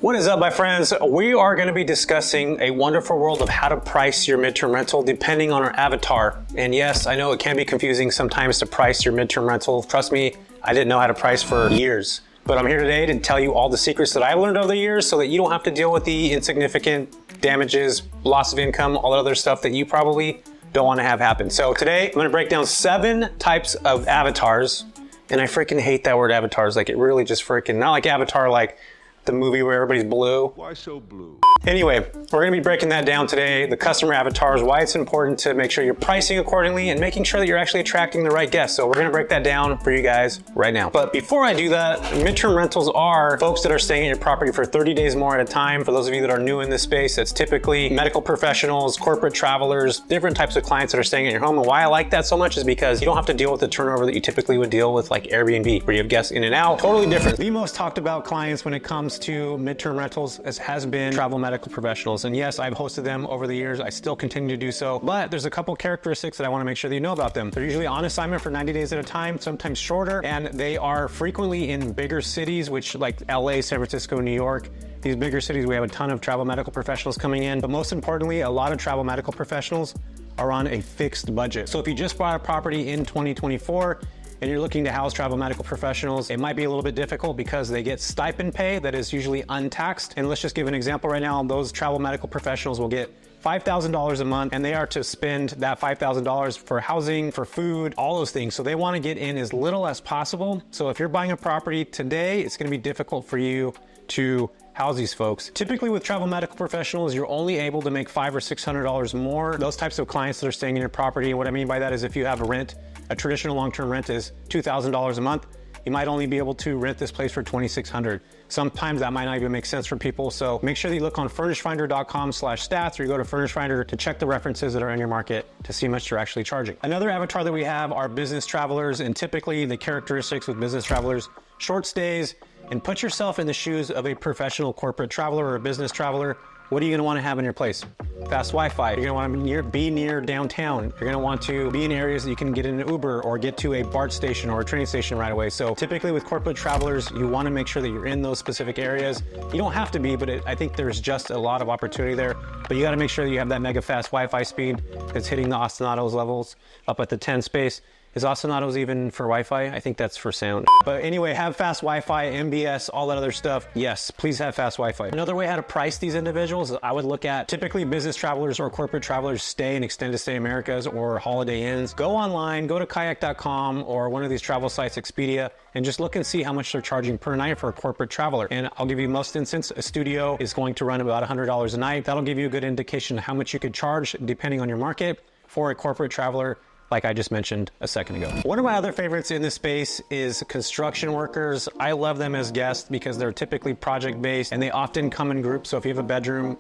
What is up, my friends? We are going to be discussing a wonderful world of how to price your midterm rental depending on our avatar. And yes, I know it can be confusing sometimes to price your midterm rental. Trust me, I didn't know how to price for years. But I'm here today to tell you all the secrets that I've learned over the years so that you don't have to deal with the insignificant damages, loss of income, all that other stuff that you probably don't want to have happen. So today I'm going to break down 7 types of avatars. And I freaking hate that word avatars. Like, it really just freaking, not like Avatar like the movie where everybody's blue. Why so blue? Anyway, we're gonna be breaking that down today. The customer avatars, why it's important to make sure you're pricing accordingly and making sure that you're actually attracting the right guests. So we're gonna break that down for you guys right now. But before I do that, midterm rentals are folks that are staying at your property for 30 days more at a time. For those of you that are new in this space, that's typically medical professionals, corporate travelers, different types of clients that are staying at your home. And why I like that so much is because you don't have to deal with the turnover that you typically would deal with like Airbnb, where you have guests in and out. Totally different. The most talked about clients when it comes to midterm rentals has been travel medical professionals. And yes, I've hosted them over the years. I still continue to do so, but there's a couple characteristics that I want to make sure that you know about them. They're usually on assignment for 90 days at a time, sometimes shorter, and they are frequently in bigger cities, which like LA, San Francisco, New York. These bigger cities, we have a ton of travel medical professionals coming in, but most importantly, a lot of travel medical professionals are on a fixed budget. So if you just bought a property in 2024, and you're looking to house travel medical professionals, it might be a little bit difficult because they get stipend pay that is usually untaxed. And let's just give an example right now. Those travel medical professionals will get $5,000 a month, and they are to spend that $5,000 for housing, for food, all those things. So they want to get in as little as possible. So if you're buying a property today, it's going to be difficult for you to house these folks. Typically with travel medical professionals, you're only able to make $500 or $600 more. Those types of clients that are staying in your property, and what I mean by that is if you have a rent, a traditional long-term rent is $2,000 a month, you might only be able to rent this place for $2,600. Sometimes that might not even make sense for people. So make sure that you look on furnishfinder.com/stats, or you go to Furnish Finder to check the references that are in your market to see how much you're actually charging. Another avatar that we have are business travelers, and typically the characteristics with business travelers, short stays, and put yourself in the shoes of a professional corporate traveler or a business traveler. What are you gonna wanna have in your place? Fast Wi-Fi. You're gonna wanna be near downtown. You're gonna want to be in areas that you can get in an Uber or get to a BART station or a train station right away. So typically with corporate travelers, you wanna make sure that you're in those specific areas. You don't have to be, but I think there's just a lot of opportunity there. But you gotta make sure that you have that mega fast Wi-Fi speed that's hitting the ostinatos levels up at the 10 space. Is ostinatos even for Wi-Fi? I think that's for sound. But anyway, have fast Wi-Fi, MBS, all that other stuff. Yes, please have fast Wi-Fi. Another way how to price these individuals, I would look at typically business travelers or corporate travelers stay in extended stay Americas or Holiday Inns. Go online, go to kayak.com or one of these travel sites, Expedia, and just look and see how much they're charging per night for a corporate traveler. And I'll give you most instance, a studio is going to run about $100 a night. That'll give you a good indication of how much you could charge depending on your market for a corporate traveler, like I just mentioned a second ago. One of my other favorites in this space is construction workers. I love them as guests because they're typically project-based and they often come in groups. So if you have a bedroom,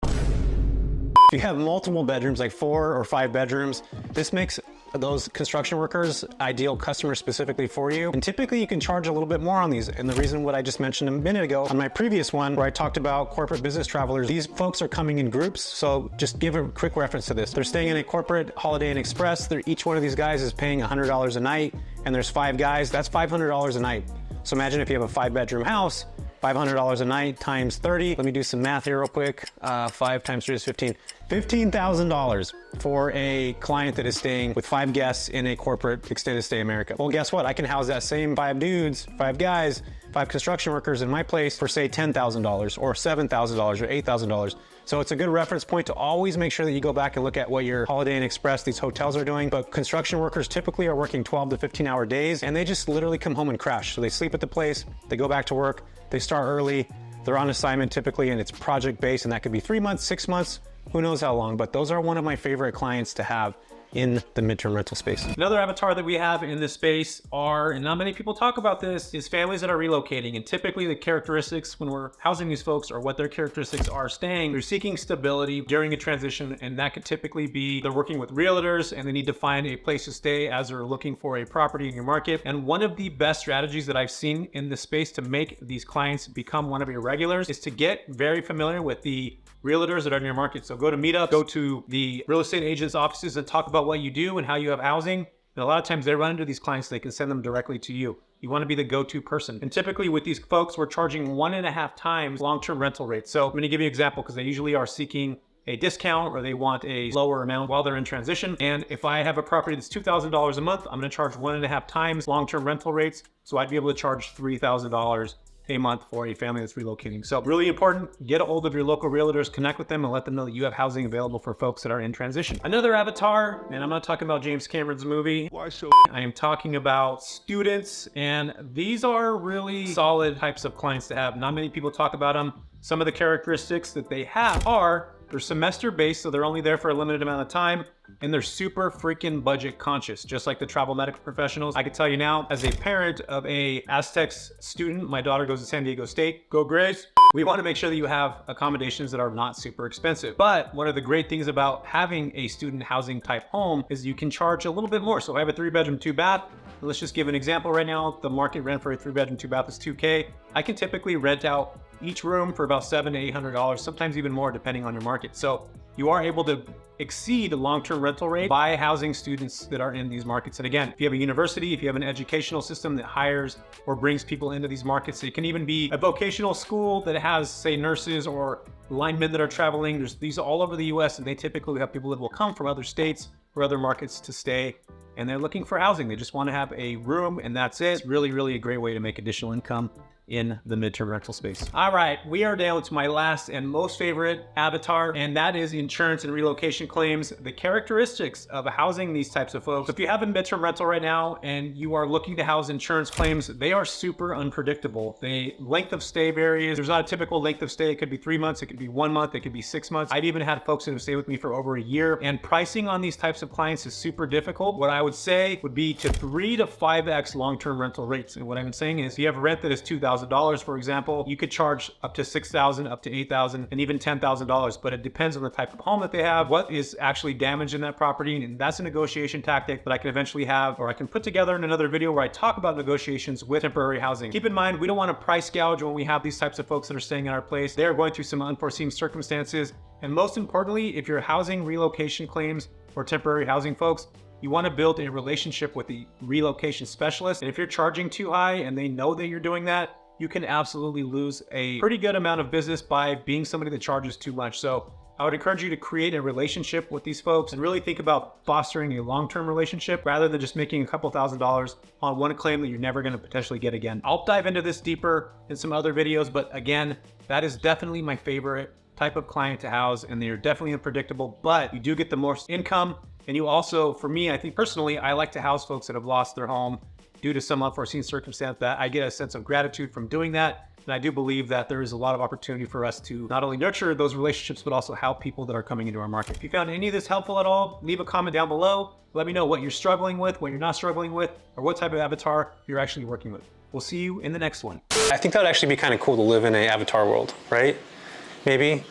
if you have multiple bedrooms, like 4 or 5 bedrooms, this makes those construction workers ideal customers specifically for you. And typically you can charge a little bit more on these. And the reason what I just mentioned a minute ago on my previous one where I talked about corporate business travelers, these folks are coming in groups. So just give a quick reference to this. They're staying in a corporate Holiday Inn Express. Each one of these guys is paying $100 a night, and there's 5 guys, that's $500 a night. So imagine if you have a 5-bedroom house, $500 a night times 30. Let me do some math here real quick. 5 times 3 is 15. $15,000 for a client that is staying with 5 guests in a corporate extended stay America. Well, guess what? I can house that same 5 dudes, 5 guys, 5 construction workers in my place for say $10,000 or $7,000 or $8,000. So it's a good reference point to always make sure that you go back and look at what your Holiday Inn Express, these hotels are doing. But construction workers typically are working 12 to 15-hour days, and they just literally come home and crash. So they sleep at the place, they go back to work, they start early, they're on assignment typically, and it's project-based, and that could be 3 months, 6 months, who knows how long. But those are one of my favorite clients to have in the midterm rental space. Another avatar that we have in this space are, and not many people talk about this, is families that are relocating. And typically the characteristics when we're housing these folks, or what their characteristics are staying, they're seeking stability during a transition. And that could typically be they're working with realtors and they need to find a place to stay as they're looking for a property in your market. And one of the best strategies that I've seen in this space to make these clients become one of your regulars is to get very familiar with the realtors that are in your market. So go to meetups, go to the real estate agents' offices and talk about what you do and how you have housing. And a lot of times they run into these clients, they can send them directly to you. You want to be the go-to person. And typically with these folks, we're charging 1.5 times long-term rental rates. So I'm going to give you an example because they usually are seeking a discount or they want a lower amount while they're in transition. And if I have a property that's $2,000 a month, I'm going to charge 1.5 times long-term rental rates. So I'd be able to charge $3,000 a month for a family that's relocating. So really important, get a hold of your local realtors, connect with them and let them know that you have housing available for folks that are in transition. Another avatar, and I'm not talking about James Cameron's movie. Why so? I am talking about students, and these are really solid types of clients to have. Not many people talk about them. Some of the characteristics that they have are they're semester based, so they're only there for a limited amount of time, and they're super freaking budget conscious, just like the travel medical professionals. I can tell you now, as a parent of a Aztecs student, my daughter goes to San Diego State, go Grays. We want to make sure that you have accommodations that are not super expensive. But one of the great things about having a student housing type home is you can charge a little bit more. So I have a 3-bedroom, 2-bath. Let's just give an example right now. The market rent for a 3-bedroom, 2-bath is $2K. I can typically rent out each room for about $700 to $800, sometimes even more depending on your market. So you are able to exceed a long-term rental rate by housing students that are in these markets. And again, if you have a university, if you have an educational system that hires or brings people into these markets, it can even be a vocational school that has, say, nurses or linemen that are traveling. There's these all over the US, and they typically have people that will come from other states or other markets to stay, and they're looking for housing. They just want to have a room and that's it. It's really, really a great way to make additional income in the midterm rental space. All right, we are down to my last and most favorite avatar, and that is insurance and relocation claims, the characteristics of housing these types of folks. If you have a midterm rental right now and you are looking to house insurance claims, they are super unpredictable. The length of stay varies. There's not a typical length of stay. It could be 3 months, it could be 1 month, it could be 6 months. I've even had folks that have stayed with me for over a year, and pricing on these types of clients is super difficult. What I would say would be to 3 to 5x long-term rental rates. And what I'm saying is if you have a rent that is $2,000, for example, you could charge up to $6,000, up to $8,000, and even $10,000, but it depends on the type of home that they have, what is actually damaged in that property, and that's a negotiation tactic that I can eventually have, or I can put together in another video where I talk about negotiations with temporary housing. Keep in mind, we don't want to price gouge when we have these types of folks that are staying in our place. They are going through some unforeseen circumstances, and most importantly, if you're housing relocation claims or temporary housing folks, you want to build a relationship with the relocation specialist. And if you're charging too high and they know that you're doing that, you can absolutely lose a pretty good amount of business by being somebody that charges too much. So I would encourage you to create a relationship with these folks and really think about fostering a long-term relationship rather than just making a couple $1,000s on one claim that you're never going to potentially get again. I'll dive into this deeper in some other videos, but again, that is definitely my favorite type of client to house, and they're definitely unpredictable, but you do get the most income. And you also, for me, I think personally, I like to house folks that have lost their home due to some unforeseen circumstance. That I get a sense of gratitude from doing that. And I do believe that there is a lot of opportunity for us to not only nurture those relationships, but also help people that are coming into our market. If you found any of this helpful at all, leave a comment down below. Let me know what you're struggling with, what you're not struggling with, or what type of avatar you're actually working with. We'll see you in the next one. I think that would actually be kind of cool to live in an avatar world, right? Maybe.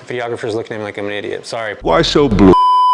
The videographer's looking at me like I'm an idiot. Sorry. Why so blue?